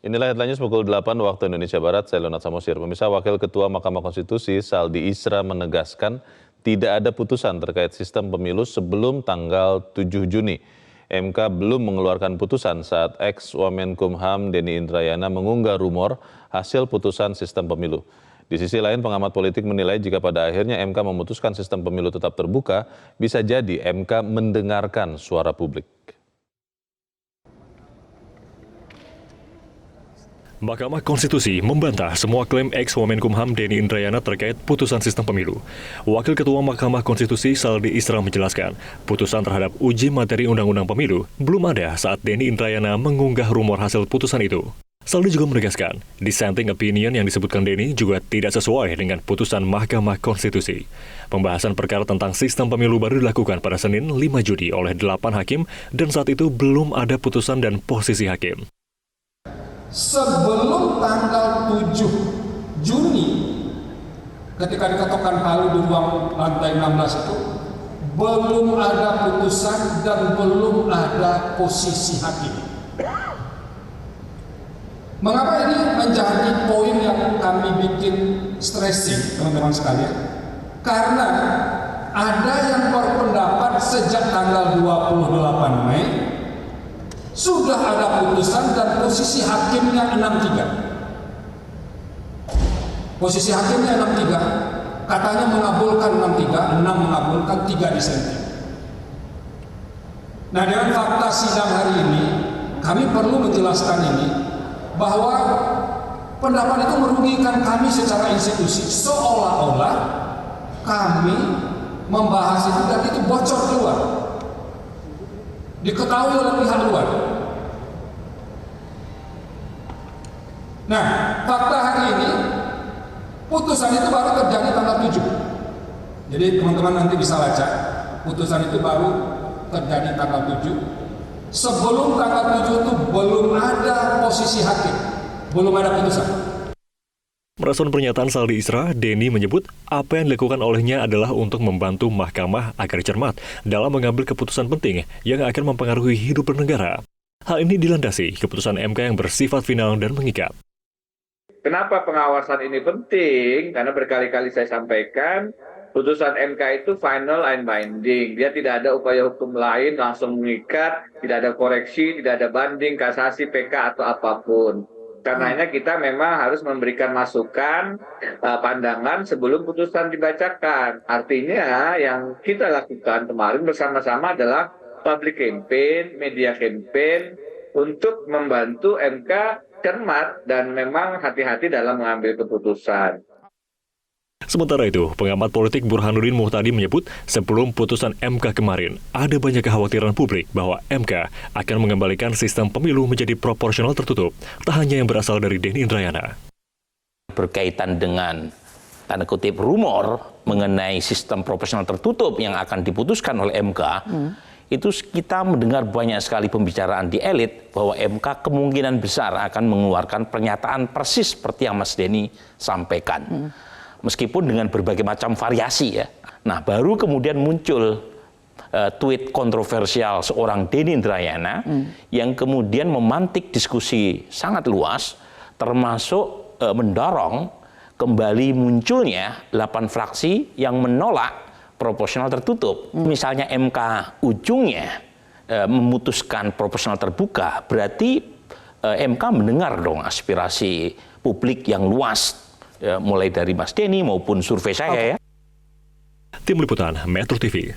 Inilah headline news pukul 8 waktu Indonesia Barat, saya Leonard Samosir. Pemirsa, Wakil Ketua Mahkamah Konstitusi Saldi Isra menegaskan tidak ada putusan terkait sistem pemilu sebelum tanggal 7 Juni. MK belum mengeluarkan putusan saat ex-Wamenkumham Denny Indrayana mengunggah rumor hasil putusan sistem pemilu. Di sisi lain, pengamat politik menilai jika pada akhirnya MK memutuskan sistem pemilu tetap terbuka, bisa jadi MK mendengarkan suara publik. Mahkamah Konstitusi membantah semua klaim ex-Wamenkumham Denny Indrayana terkait putusan sistem pemilu. Wakil Ketua Mahkamah Konstitusi Saldi Isra menjelaskan, putusan terhadap uji materi Undang-Undang Pemilu belum ada saat Denny Indrayana mengunggah rumor hasil putusan itu. Saldi juga menegaskan, dissenting opinion yang disebutkan Denny juga tidak sesuai dengan putusan Mahkamah Konstitusi. Pembahasan perkara tentang sistem pemilu baru dilakukan pada Senin 5 Juni oleh 8 hakim dan saat itu belum ada putusan dan posisi hakim. Sebelum tanggal 7 Juni ketika diketok palu di ruang lantai 16 itu belum ada putusan dan belum ada posisi hakim. Mengapa ini menjadi poin yang kami bikin stressing, teman-teman sekalian? Karena ada yang berpendapat sejak tanggal 28 Mei sudah ada putusan dan posisi hakimnya 6-3. Posisi hakimnya 6-3, katanya mengabulkan 6-3, 6 mengabulkan, 3 disenting. Nah, dengan fakta sidang hari ini, kami perlu menjelaskan ini, bahwa pendapat itu merugikan kami secara institusi, seolah-olah kami membahas itu dan itu bocor keluar, diketahui oleh pihak luar. Nah, fakta hari ini, putusan itu baru terjadi tanggal 7. Jadi teman-teman nanti bisa baca, putusan itu baru terjadi tanggal 7. Sebelum tanggal 7 itu belum ada posisi hakim, belum ada putusan. Merespon pernyataan Saldi Isra, Denny menyebut apa yang dilakukan olehnya adalah untuk membantu mahkamah agar cermat dalam mengambil keputusan penting yang akan mempengaruhi hidup bernegara. Hal ini dilandasi keputusan MK yang bersifat final dan mengikat. Kenapa pengawasan ini penting? Karena berkali-kali saya sampaikan, putusan MK itu final and binding. Dia tidak ada upaya hukum lain langsung mengikat, tidak ada koreksi, tidak ada banding, kasasi, PK atau apapun. Karenanya kita memang harus memberikan masukan, pandangan sebelum putusan dibacakan. Artinya yang kita lakukan kemarin bersama-sama adalah public campaign, media campaign untuk membantu MK cermat dan memang hati-hati dalam mengambil keputusan. Sementara itu, pengamat politik Burhanuddin Muhtadi menyebut sebelum putusan MK kemarin, ada banyak kekhawatiran publik bahwa MK akan mengembalikan sistem pemilu menjadi proporsional tertutup, tak hanya yang berasal dari Denny Indrayana. Berkaitan dengan tanda kutip rumor mengenai sistem proporsional tertutup yang akan diputuskan oleh MK, itu kita mendengar banyak sekali pembicaraan di elit bahwa MK kemungkinan besar akan mengeluarkan pernyataan persis seperti yang Mas Denny sampaikan. Meskipun dengan berbagai macam variasi ya. Nah, baru kemudian muncul tweet kontroversial seorang Denny Indrayana yang kemudian memantik diskusi sangat luas, termasuk mendorong kembali munculnya 8 fraksi yang menolak proporsional tertutup. Misalnya MK ujungnya memutuskan proporsional terbuka, berarti MK mendengar dong aspirasi publik yang luas, mulai dari Mas Denny maupun survei saya. Tim Liputan Metro TV.